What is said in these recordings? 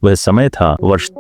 वह समय था वर्ष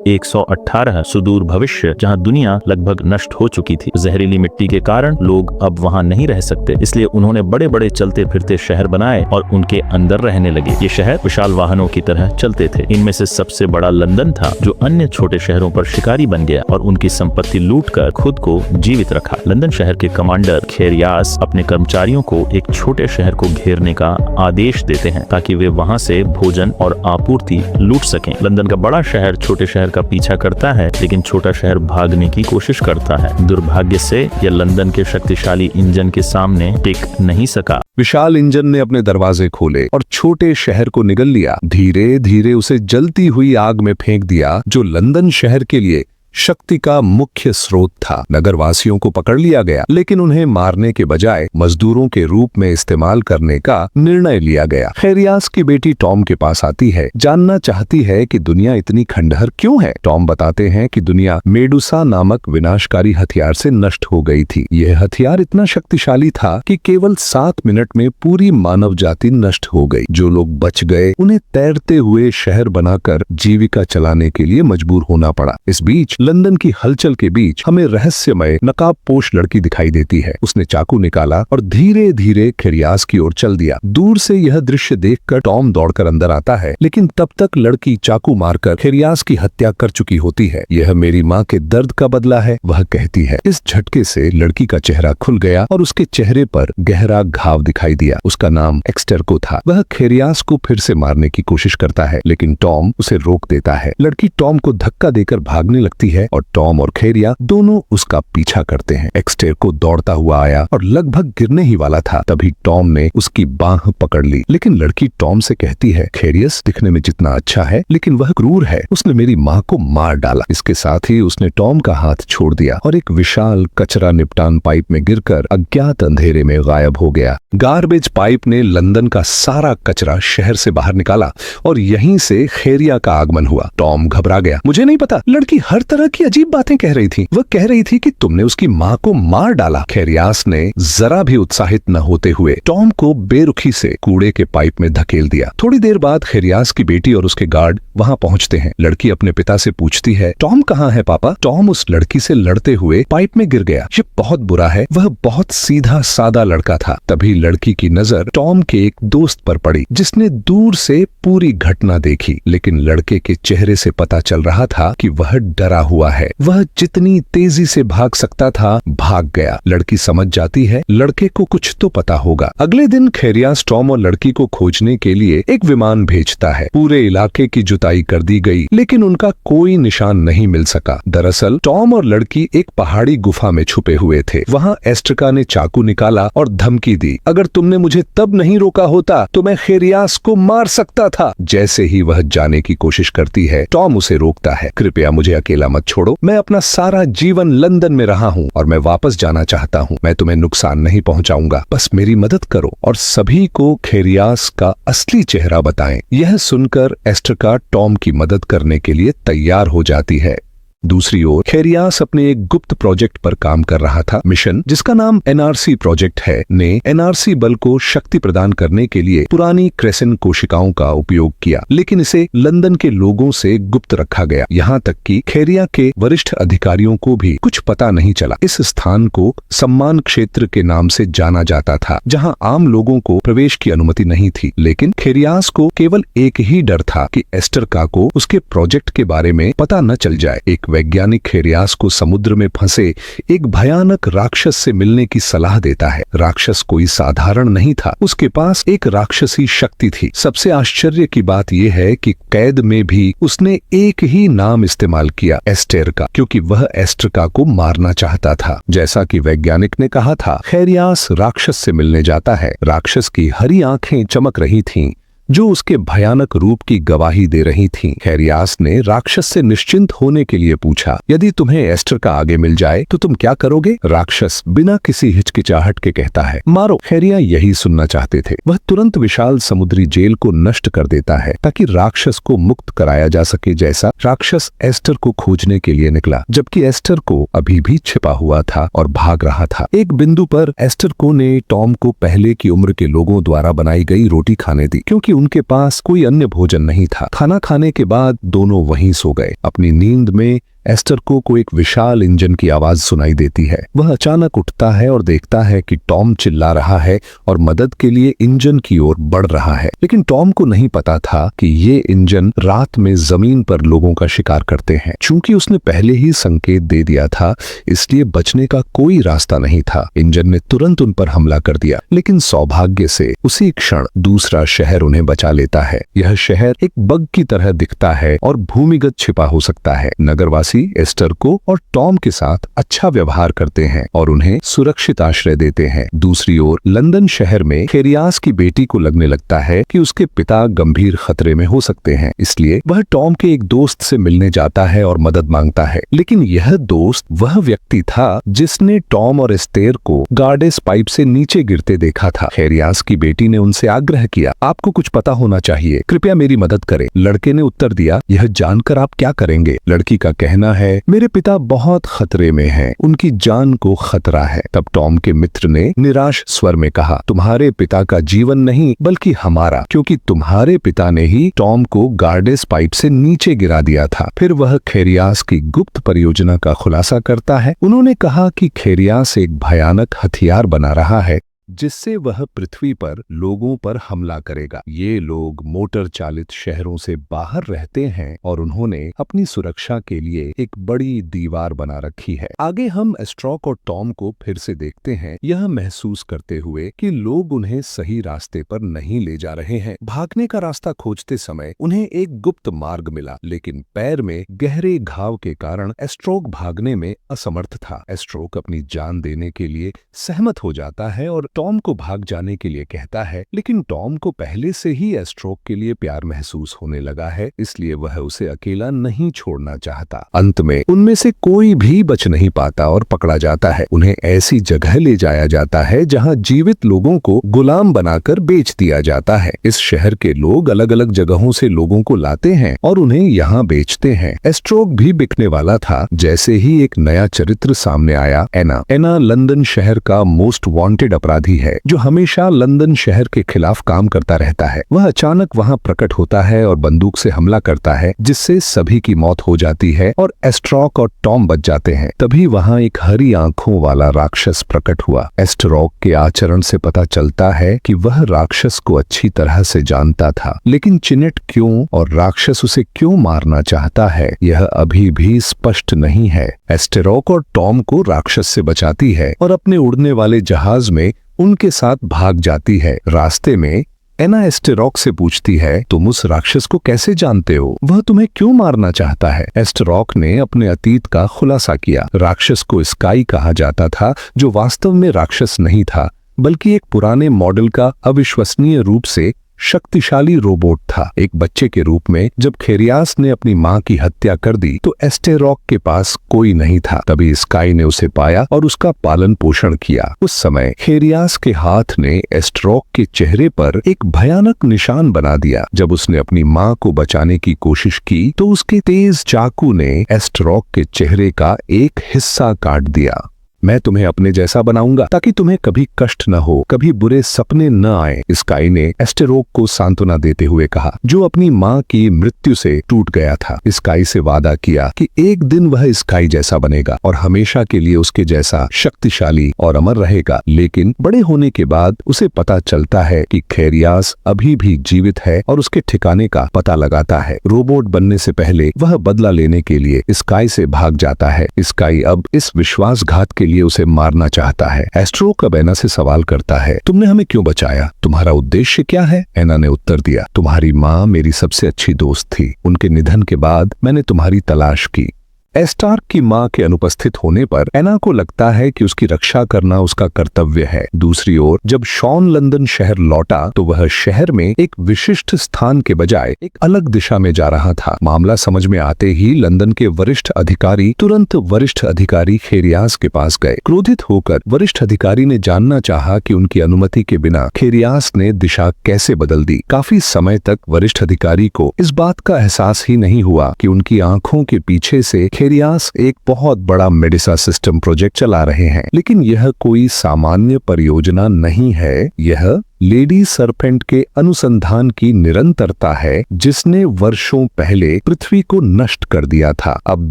3118, सुदूर भविष्य, जहां दुनिया लगभग नष्ट हो चुकी थी। जहरीली मिट्टी के कारण लोग अब वहां नहीं रह सकते, इसलिए उन्होंने बड़े बड़े चलते फिरते शहर बनाए और उनके अंदर रहने लगे। ये शहर विशाल वाहनों की तरह चलते थे। इनमें से सबसे बड़ा लंदन था, जो अन्य छोटे शहरों पर शिकारी बन गया और उनकी संपत्ति लूटकर खुद को जीवित रखा। लंदन शहर के कमांडर खेरियास अपने कर्मचारियों को एक छोटे शहर को घेरने का आदेश देते हैं ताकि वे वहां से भोजन और आपूर्ति लूट सकें। लंदन का बड़ा शहर छोटे शहर का पीछा करता है, लेकिन छोटा शहर भागने की कोशिश करता है। दुर्भाग्य से यह लंदन के शक्तिशाली इंजन के सामने टिक नहीं सका। विशाल इंजन ने अपने दरवाजे खोले और छोटे शहर को निगल लिया। धीरे धीरे उसे जलती हुई आग में फेंक दिया, जो लंदन शहर के लिए शक्ति का मुख्य स्रोत था। नगरवासियों को पकड़ लिया गया, लेकिन उन्हें मारने के बजाय मजदूरों के रूप में इस्तेमाल करने का निर्णय लिया गया। खेरियास की बेटी टॉम के पास आती है, जानना चाहती है कि दुनिया इतनी खंडहर क्यों है। टॉम बताते हैं कि दुनिया मेडुसा नामक विनाशकारी हथियार से नष्ट हो गई थी। यह हथियार इतना शक्तिशाली था कि केवल 7 मिनट में पूरी मानव जाति नष्ट हो गई। जो लोग बच गए उन्हें तैरते हुए शहर बनाकर जीविका चलाने के लिए मजबूर होना पड़ा। इस बीच लंदन की हलचल के बीच हमें रहस्यमय नकाबपोश लड़की दिखाई देती है। उसने चाकू निकाला और धीरे धीरे खेरियास की ओर चल दिया। दूर से यह दृश्य देखकर टॉम दौड़कर अंदर आता है, लेकिन तब तक लड़की चाकू मारकर खेरियास की हत्या कर चुकी होती है। यह मेरी माँ के दर्द का बदला है, वह कहती है। इस झटके से लड़की का चेहरा खुल गया और उसके चेहरे पर गहरा घाव दिखाई दिया। उसका नाम एक्सटर्को था। वह खेरियास को फिर से मारने की कोशिश करता है, लेकिन टॉम उसे रोक देता है। लड़की टॉम को धक्का देकर भागने लगती है और टॉम और खेरिया दोनों उसका पीछा करते हैं। एक्सटर्को दौड़ता हुआ आया और लगभग गिरने ही वाला था, तभी टॉम ने उसकी बांह पकड़ ली। लेकिन लड़की टॉम से कहती है, खेरियस दिखने में जितना अच्छा है, लेकिन वह क्रूर है। उसने मेरी माँ को मार डाला। इसके साथ ही उसने टॉम का हाथ छोड़ दिया और एक विशाल कचरा निपटान पाइप में गिरकर अज्ञात अंधेरे में गायब हो गया। गार्बेज पाइप ने लंदन का सारा कचरा शहर से बाहर निकाला और यहीं से खेरिया का आगमन हुआ। टॉम घबरा गया। मुझे नहीं पता, लड़की हर तरह की अजीब बातें कह रही थी। वह कह रही थी कि तुमने उसकी माँ को मार डाला। खेरियास ने जरा भी उत्साहित न होते हुए टॉम को बेरुखी से कूड़े के पाइप में धकेल दिया। थोड़ी देर बाद खेरियास की बेटी और उसके गार्ड वहाँ पहुँचते हैं। लड़की अपने पिता से पूछती है, टॉम कहाँ है पापा? टॉम उस लड़की से लड़ते हुए पाइप में गिर गया। ये बहुत बुरा है। वह बहुत सीधा सादा लड़का था। तभी लड़की की नजर टॉम के एक दोस्त पर पड़ी, जिसने दूर से पूरी घटना देखी। लेकिन लड़के के चेहरे से पता चल रहा था कि वह डरा हुआ है। वह जितनी तेजी से भाग सकता था भाग गया। लड़की समझ जाती है लड़के को कुछ तो पता होगा। अगले दिन खेरियास टॉम और लड़की को खोजने के लिए एक विमान भेजता है। पूरे इलाके की जुताई कर दी गई, लेकिन उनका कोई निशान नहीं मिल सका। दरअसल टॉम और लड़की एक पहाड़ी गुफा में छुपे हुए थे। वहाँ एस्ट्रिका ने चाकू निकाला और धमकी दी, अगर तुमने मुझे तब नहीं रोका होता तो मैं खेरियास को मार सकता था। जैसे ही वह जाने की कोशिश करती है, टॉम उसे रोकता है। कृपया मुझे अकेला मत छोड़ो, मैं अपना सारा जीवन लंदन में रहा हूँ और मैं वापस जाना चाहता हूँ। मैं तुम्हें नुकसान नहीं पहुँचाऊंगा, बस मेरी मदद करो और सभी को खेरियास का असली चेहरा बताएं। यह सुनकर एस्ट्रिका टॉम की मदद करने के लिए तैयार हो जाती है। दूसरी ओर खेरियास अपने एक गुप्त प्रोजेक्ट पर काम कर रहा था। मिशन, जिसका नाम एनआरसी प्रोजेक्ट है, ने एनआरसी बल को शक्ति प्रदान करने के लिए पुरानी क्रेसेंट कोशिकाओं का उपयोग किया, लेकिन इसे लंदन के लोगों से गुप्त रखा गया। यहाँ तक कि खेरिया के वरिष्ठ अधिकारियों को भी कुछ पता नहीं चला। इस स्थान को सम्मान क्षेत्र के नाम से जाना जाता था, जहाँ आम लोगों को प्रवेश की अनुमति नहीं थी। लेकिन खेरियास को केवल एक ही डर था कि एस्ट्रिका को उसके प्रोजेक्ट के बारे में पता न चल जाए। एक वैज्ञानिक खेरियास को समुद्र में फंसे एक भयानक राक्षस से मिलने की सलाह देता है। राक्षस कोई साधारण नहीं था, उसके पास एक राक्षसी शक्ति थी। सबसे आश्चर्य की बात यह है कि कैद में भी उसने एक ही नाम इस्तेमाल किया, एस्टेर का, क्योंकि वह एस्ट्रिका को मारना चाहता था। जैसा कि वैज्ञानिक ने कहा था, खेरियास राक्षस से मिलने जाता है। राक्षस की हरी आंखें चमक रही थीं, जो उसके भयानक रूप की गवाही दे रही थीं। खेरियास ने राक्षस से निश्चिंत होने के लिए पूछा, यदि तुम्हें एस्ट्रिका आगे मिल जाए तो तुम क्या करोगे? राक्षस बिना किसी हिचकिचाहट के कहता है, मारो। खेरिया यही सुनना चाहते थे। वह तुरंत विशाल समुद्री जेल को नष्ट कर देता है ताकि राक्षस को मुक्त कराया जा सके। जैसा राक्षस एस्टर को खोजने के लिए निकला, जबकि एस्टर को अभी भी छिपा हुआ था और भाग रहा था। एक बिंदु पर एस्टर को ने टॉम को पहले की उम्र के लोगों द्वारा बनाई गई रोटी खाने दी, क्योंकि उनके पास कोई अन्य भोजन नहीं था। खाना खाने के बाद दोनों वहीं सो गए। अपनी नींद में एस्टर को एक विशाल इंजन की आवाज सुनाई देती है। वह अचानक उठता है और देखता है कि टॉम चिल्ला रहा है और मदद के लिए इंजन की ओर बढ़ रहा है। लेकिन टॉम को नहीं पता था कि ये इंजन रात में जमीन पर लोगों का शिकार करते हैं। चूंकि उसने पहले ही संकेत दे दिया था, इसलिए बचने का कोई रास्ता नहीं था। इंजन ने तुरंत उन पर हमला कर दिया, लेकिन सौभाग्य से उसी क्षण दूसरा शहर उन्हें बचा लेता है। यह शहर एक बग की तरह दिखता है और भूमिगत छिपा हो सकता है। नगरवासी एस्टर को और टॉम के साथ अच्छा व्यवहार करते हैं और उन्हें सुरक्षित आश्रय देते हैं। दूसरी ओर लंदन शहर में खेरियास की बेटी को लगने लगता है कि उसके पिता गंभीर खतरे में हो सकते हैं, इसलिए वह टॉम के एक दोस्त से मिलने जाता है और मदद मांगता है। लेकिन यह दोस्त वह व्यक्ति था जिसने टॉम और एस्तेर को गार्डेस पाइप से नीचे गिरते देखा था। खेरियास की बेटी ने उनसे आग्रह किया, आपको कुछ पता होना चाहिए, कृपया मेरी मदद करें। लड़के ने उत्तर दिया, यह जानकर आप क्या करेंगे? लड़की का कहना है, मेरे पिता बहुत खतरे में हैं, उनकी जान को खतरा है। तब टॉम के मित्र ने निराश स्वर में कहा, तुम्हारे पिता का जीवन नहीं बल्कि हमारा, क्योंकि तुम्हारे पिता ने ही टॉम को गार्डेस पाइप से नीचे गिरा दिया था। फिर वह खेरियास की गुप्त परियोजना का खुलासा करता है। उन्होंने कहा कि खेरियास एक भयानक हथियार बना रहा है जिससे वह पृथ्वी पर लोगों पर हमला करेगा। ये लोग मोटर चालित शहरों से बाहर रहते हैं और उन्होंने अपनी सुरक्षा के लिए एक बड़ी दीवार बना रखी है। आगे हम एस्ट्रोक और टॉम को फिर से देखते हैं, यह महसूस करते हुए कि लोग उन्हें सही रास्ते पर नहीं ले जा रहे हैं। भागने का रास्ता खोजते समय उन्हें एक गुप्त मार्ग मिला, लेकिन पैर में गहरे घाव के कारण एस्ट्रोक भागने में असमर्थ था। एस्ट्रोक अपनी जान देने के लिए सहमत हो जाता है और टॉम को भाग जाने के लिए कहता है, लेकिन टॉम को पहले से ही एस्ट्रोक के लिए प्यार महसूस होने लगा है, इसलिए वह उसे अकेला नहीं छोड़ना चाहता। अंत में उनमें से कोई भी बच नहीं पाता और पकड़ा जाता है। उन्हें ऐसी जगह ले जाया जाता है जहां जीवित लोगों को गुलाम बनाकर बेच दिया जाता है। इस शहर के लोग अलग अलग जगहों से लोगों को लाते हैं और उन्हें यहाँ बेचते हैं। एस्ट्रोक भी बिकने वाला था। जैसे ही एक नया चरित्र सामने आया, एना लंदन शहर का मोस्ट वांटेड अपराधी है जो हमेशा लंदन शहर के खिलाफ काम करता रहता है। वह अचानक वहां प्रकट होता है और बंदूक से हमला करता है, जिससे सभी की मौत हो जाती है और एस्ट्रोक और टॉम बच जाते हैं। तभी वहां एक हरी आंखों वाला राक्षस प्रकट हुआ। एस्ट्रोक के आचरण से पता चलता है कि वह राक्षस को अच्छी तरह से जानता था, लेकिन चिनेट क्यों और राक्षस उसे क्यों मारना चाहता है, यह अभी भी स्पष्ट नहीं है। एस्ट्रोक और टॉम को राक्षस से बचाती है और अपने उड़ने वाले जहाज में उनके साथ भाग जाती है। रास्ते में एना एस्ट्रोक से पूछती है, तुम उस राक्षस को कैसे जानते हो? वह तुम्हें क्यों मारना चाहता है? एस्ट्रोक ने अपने अतीत का खुलासा किया। राक्षस को स्काई कहा जाता था, जो वास्तव में राक्षस नहीं था बल्कि एक पुराने मॉडल का अविश्वसनीय रूप से शक्तिशाली रोबोट था। एक बच्चे के रूप में जब खेरियास ने अपनी मां की हत्या कर दी तो एस्ट्रोक के पास कोई नहीं था। तभी स्काई ने उसे पाया और उसका पालन पोषण किया। उस समय खेरियास के हाथ ने एस्ट्रोक के चेहरे पर एक भयानक निशान बना दिया। जब उसने अपनी मां को बचाने की कोशिश की तो उसके तेज चाकू ने एस्ट्रोक के चेहरे का एक हिस्सा काट दिया। मैं तुम्हें अपने जैसा बनाऊंगा ताकि तुम्हें कभी कष्ट न हो, कभी बुरे सपने न आए, स्काई ने एस्ट्रोक को सांत्वना देते हुए कहा, जो अपनी मां की मृत्यु से टूट गया था। स्काई से वादा किया कि एक दिन वह स्काई जैसा बनेगा और हमेशा के लिए उसके जैसा शक्तिशाली और अमर रहेगा। लेकिन बड़े होने के बाद उसे पता चलता है कि खेरियास अभी भी जीवित है और उसके ठिकाने का पता लगाता है। रोबोट बनने से पहले वह बदला लेने के लिए स्काई से भाग जाता है। स्काई अब इस विश्वासघात के लिए उसे मारना चाहता है। एस्ट्रोक अब एना से सवाल करता है, तुमने हमें क्यों बचाया? तुम्हारा उद्देश्य क्या है? एना ने उत्तर दिया, तुम्हारी माँ मेरी सबसे अच्छी दोस्त थी। उनके निधन के बाद मैंने तुम्हारी तलाश की। एस्टार्क की मां के अनुपस्थित होने पर एना को लगता है कि उसकी रक्षा करना उसका कर्तव्य है। दूसरी ओर जब शॉन लंदन शहर लौटा तो वह शहर में एक विशिष्ट स्थान के बजाय एक अलग दिशा में जा रहा था। मामला समझ में आते ही लंदन के वरिष्ठ अधिकारी तुरंत वरिष्ठ अधिकारी खेरियास के पास गए। क्रोधित होकर वरिष्ठ अधिकारी ने जानना चाहा कि उनकी अनुमति के बिना खेरियास ने दिशा कैसे बदल दी। काफी समय तक वरिष्ठ अधिकारी को इस बात का एहसास ही नहीं हुआ कि उनकी आंखों के पीछे से खेरियास एक बहुत बड़ा मेडिसा सिस्टम प्रोजेक्ट चला रहे हैं, लेकिन यह कोई सामान्य परियोजना नहीं है। यह लेडी सरपेंट के अनुसंधान की निरंतरता है, जिसने वर्षों पहले पृथ्वी को नष्ट कर दिया था। अब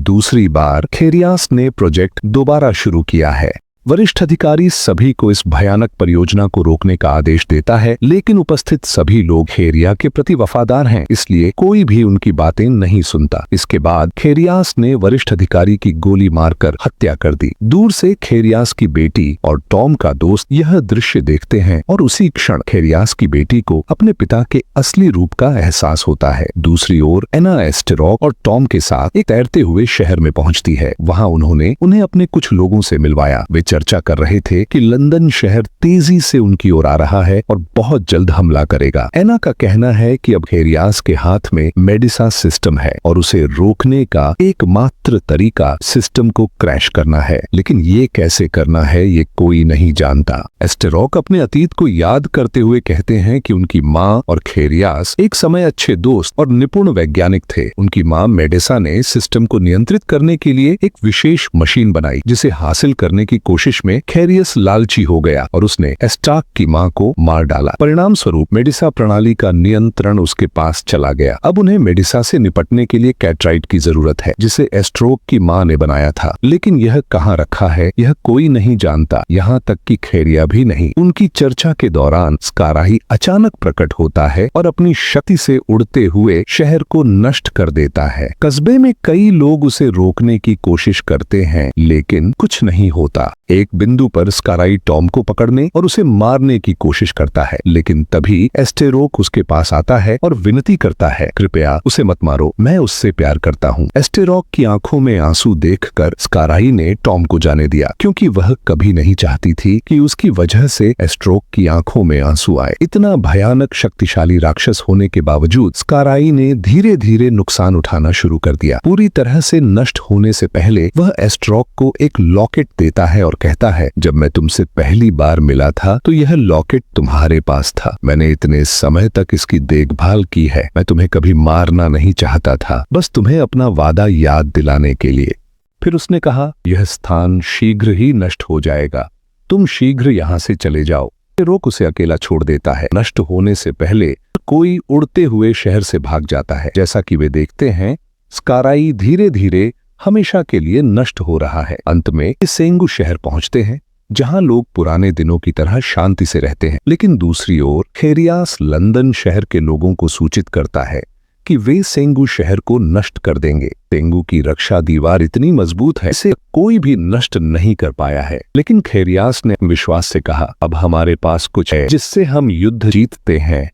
दूसरी बार खेरियास ने प्रोजेक्ट दोबारा शुरू किया है। वरिष्ठ अधिकारी सभी को इस भयानक परियोजना को रोकने का आदेश देता है, लेकिन उपस्थित सभी लोग खेरिया के प्रति वफादार हैं, इसलिए कोई भी उनकी बातें नहीं सुनता। इसके बाद खेरियास ने वरिष्ठ अधिकारी की गोली मारकर हत्या कर दी। दूर से खेरियास की बेटी और टॉम का दोस्त यह दृश्य देखते हैं और उसी क्षण खेरियास की बेटी को अपने पिता के असली रूप का एहसास होता है। दूसरी ओर एना एस्टेरॉक और टॉम के साथ एक तैरते हुए शहर में पहुंचती है। वहां उन्होंने उन्हें अपने कुछ लोगों से मिलवाया। वे चर्चा कर रहे थे कि लंदन शहर तेजी से उनकी ओर आ रहा है और बहुत जल्द हमला करेगा। एना का कहना है कि अब खेरियास के हाथ में मेडिसा सिस्टम है और उसे रोकने का एकमात्र तरीका सिस्टम को क्रैश करना है, लेकिन ये कैसे करना है ये कोई नहीं जानता। एस्टेरॉक अपने अतीत को याद करते हुए कहते हैं कि उनकी माँ और खेरियास एक समय अच्छे दोस्त और निपुण वैज्ञानिक थे। उनकी माँ मेडिसा ने सिस्टम को नियंत्रित करने के लिए एक विशेष मशीन बनाई, जिसे हासिल करने की कोशिश में खेरियस लालची हो गया और उसने एस्टार्क की मां को मार डाला। परिणाम स्वरूप मेडिसा प्रणाली का नियंत्रण उसके पास चला गया। अब उन्हें मेडिसा से निपटने के लिए कैटराइट की जरूरत है, जिसे एस्ट्रोक की मां ने बनाया था, लेकिन यह कहाँ रखा है यह कोई नहीं जानता, यहाँ तक कि खेरिया भी नहीं। उनकी चर्चा के दौरान स्काराही अचानक प्रकट होता है और अपनी शक्ति से उड़ते हुए शहर को नष्ट कर देता है। कस्बे में कई लोग उसे रोकने की कोशिश करते हैं, लेकिन कुछ नहीं होता। एक बिंदु पर स्काराई टॉम को पकड़ने और उसे मारने की कोशिश करता है, लेकिन तभी एस्टेरोक उसके पास आता है और विनती करता है, कृपया उसे मत मारो, मैं उससे प्यार करता हूँ। एस्टेरोक की आंखों में आंसू देखकर स्काराई ने टॉम को जाने दिया, क्योंकि वह कभी नहीं चाहती थी कि उसकी वजह से एस्ट्रोक की आंखों में आंसू आए। इतना भयानक शक्तिशाली राक्षस होने के बावजूद स्काराई ने धीरे धीरे नुकसान उठाना शुरू कर दिया। पूरी तरह से नष्ट होने से पहले वह एस्ट्रोक को एक लॉकेट देता है और कहता है, जब मैं तुमसे पहली बार मिला था तो यह लॉकेट तुम्हारे पास था। मैंने इतने समय तक इसकी देखभाल की है। मैं तुम्हें कभी मारना नहीं चाहता था, बस तुम्हें अपना वादा याद दिलाने के लिए। फिर उसने कहा, यह स्थान शीघ्र ही नष्ट हो जाएगा, तुम शीघ्र यहाँ से चले जाओ। रोक उसे अकेला छोड़ देता है। नष्ट होने से पहले कोई उड़ते हुए शहर से भाग जाता है। जैसा कि वे देखते हैं, स्काराई धीरे धीरे हमेशा के लिए नष्ट हो रहा है। अंत में सेंगू शहर पहुंचते हैं, जहां लोग पुराने दिनों की तरह शांति से रहते हैं। लेकिन दूसरी ओर खेरियास लंदन शहर के लोगों को सूचित करता है कि वे सेंगू शहर को नष्ट कर देंगे। सेंगू की रक्षा दीवार इतनी मजबूत है, इसे कोई भी नष्ट नहीं कर पाया है। लेकिन खेरियास ने विश्वास से कहा, अब हमारे पास कुछ है जिससे हम युद्ध जीतते हैं।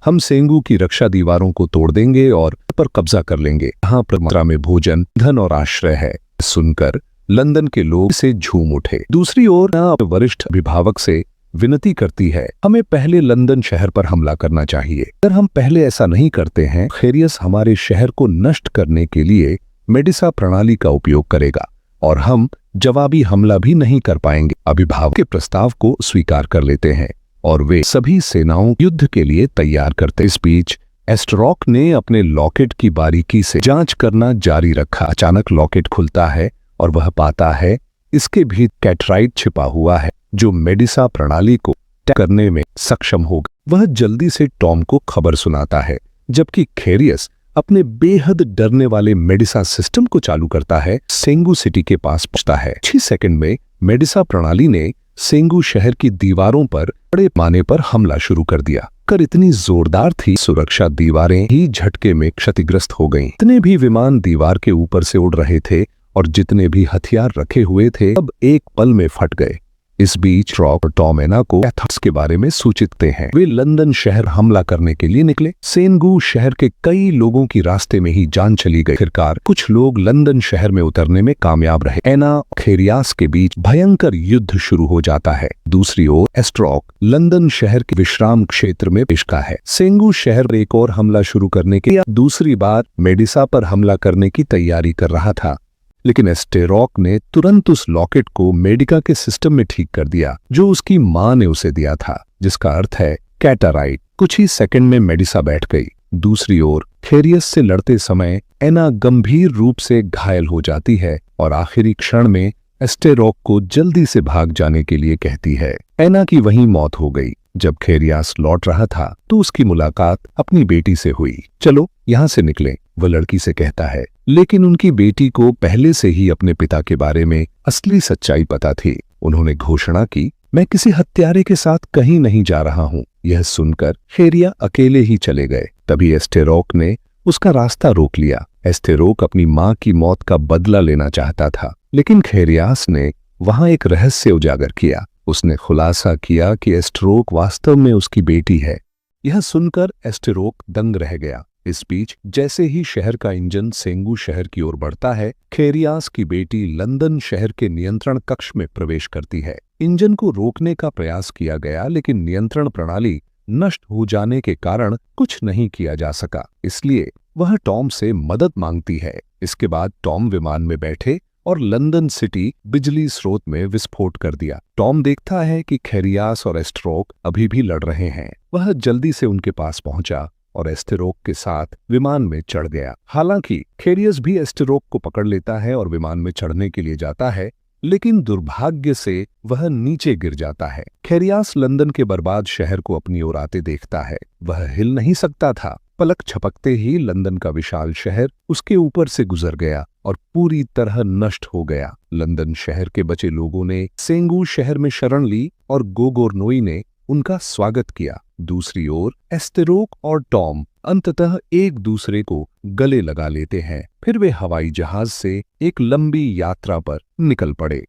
हम सेंगू की रक्षा दीवारों को तोड़ देंगे और पर कब्जा कर लेंगे। यहाँ पर मात्रा में भोजन, धन और आश्रय है। सुनकर लंदन के लोग से झूम उठे। दूसरी ओर वरिष्ठ अभिभावक से विनती करती है, हमें पहले लंदन शहर पर हमला करना चाहिए। अगर हम पहले ऐसा नहीं करते हैं, खेरियस हमारे शहर को नष्ट करने के लिए मेडिसा प्रणाली का उपयोग करेगा और हम जवाबी हमला भी नहीं कर पाएंगे। अभिभावक के प्रस्ताव को स्वीकार कर लेते हैं और वे सभी सेनाओं युद्ध के लिए तैयार करते। इस बीच एस्टेरोक ने अपने लॉकेट की बारीकी से जांच करना जारी रखा। अचानक लॉकेट खुलता है और वह पाता है इसके भीतर कैटराइट छिपा हुआ है, जो मेडिसा प्रणाली को करने में सक्षम होगा। वह जल्दी से टॉम को खबर सुनाता है, जबकि खेरियस अपने बेहद डरने वाले मेडिसा सिस्टम को चालू करता है। सेंगू सिटी के पास पहुंचता है। 6 सेकंड में मेडिसा प्रणाली ने सेंगू शहर की दीवारों पर बड़े पैमाने पर हमला शुरू कर दिया। कर इतनी जोरदार थी, सुरक्षा दीवारें ही झटके में क्षतिग्रस्त हो गईं। इतने भी विमान दीवार के ऊपर से उड़ रहे थे और जितने भी हथियार रखे हुए थे, अब एक पल में फट गए। इस बीच रॉक और टॉम एना को एथर्स के बारे में सूचित हैं। वे लंदन शहर हमला करने के लिए निकले। सेंगू शहर के कई लोगों की रास्ते में ही जान चली गई। आखिरकार कुछ लोग लंदन शहर में उतरने में कामयाब रहे। एना और खेरियास के बीच भयंकर युद्ध शुरू हो जाता है। दूसरी ओर एस्ट्रोक लंदन शहर के विश्राम क्षेत्र में पेशका है। सेंगू शहर एक और हमला शुरू करने के लिए दूसरी बार मेडिसा पर हमला करने की तैयारी कर रहा था, लेकिन एस्टेरोक ने तुरंत उस लॉकेट को मेडिका के सिस्टम में ठीक कर दिया, जो उसकी मां ने उसे दिया था, जिसका अर्थ है कैटराइट। कुछ ही सेकंड में मेडिसा बैठ गई। दूसरी ओर खेरियस से लड़ते समय एना गंभीर रूप से घायल हो जाती है और आखिरी क्षण में एस्टेरोक को जल्दी से भाग जाने के लिए कहती है। एना की वहीं मौत हो गई। जब खेरियास लौट रहा था तो उसकी मुलाकात अपनी बेटी से हुई। चलो यहाँ से निकलें, वह लड़की से कहता है। लेकिन उनकी बेटी को पहले से ही अपने पिता के बारे में असली सच्चाई पता थी। उन्होंने घोषणा की, मैं किसी हत्यारे के साथ कहीं नहीं जा रहा हूँ। यह सुनकर खेरिया अकेले ही चले गए। तभी एस्टेरोक ने उसका रास्ता रोक लिया। एस्टेरोक अपनी माँ की मौत का बदला लेना चाहता था, लेकिन खेरियास ने वहां एक रहस्य उजागर किया। उसने खुलासा किया कि एस्टेरोक वास्तव में उसकी बेटी है। यह सुनकर एस्टेरोक दंग रह गया। इस बीच जैसे ही शहर का इंजन सेंगू शहर की ओर बढ़ता है, खेरियास की बेटी लंदन शहर के नियंत्रण कक्ष में प्रवेश करती है। इंजन को रोकने का प्रयास किया गया, लेकिन नियंत्रण प्रणाली नष्ट हो जाने के कारण कुछ नहीं किया जा सका। इसलिए वह टॉम से मदद मांगती है। इसके बाद टॉम विमान में बैठे और लंदन सिटी बिजली स्रोत में विस्फोट कर दिया। टॉम देखता है कि खेरियास और एस्टेरोक अभी भी लड़ रहे हैं। वह जल्दी से उनके पास पहुंचा और एस्टेरोक के साथ विमान में चढ़ गया। हालांकि खेरियस भी एस्टेरोक को पकड़ लेता है और विमान में चढ़ने के लिए जाता है, लेकिन दुर्भाग्य से वह नीचे गिर जाता है। खेरियास लंदन के बर्बाद शहर को अपनी ओर आते देखता है। वह हिल नहीं सकता था। पलक झपकते ही लंदन का विशाल शहर उसके ऊपर से गुजर गया और पूरी तरह नष्ट हो गया। लंदन शहर के बचे लोगों ने सेंगू शहर में शरण ली और गोगोरनोई ने उनका स्वागत किया। दूसरी ओर एस्टेरोक और टॉम अंततः एक दूसरे को गले लगा लेते हैं। फिर वे हवाई जहाज से एक लंबी यात्रा पर निकल पड़े।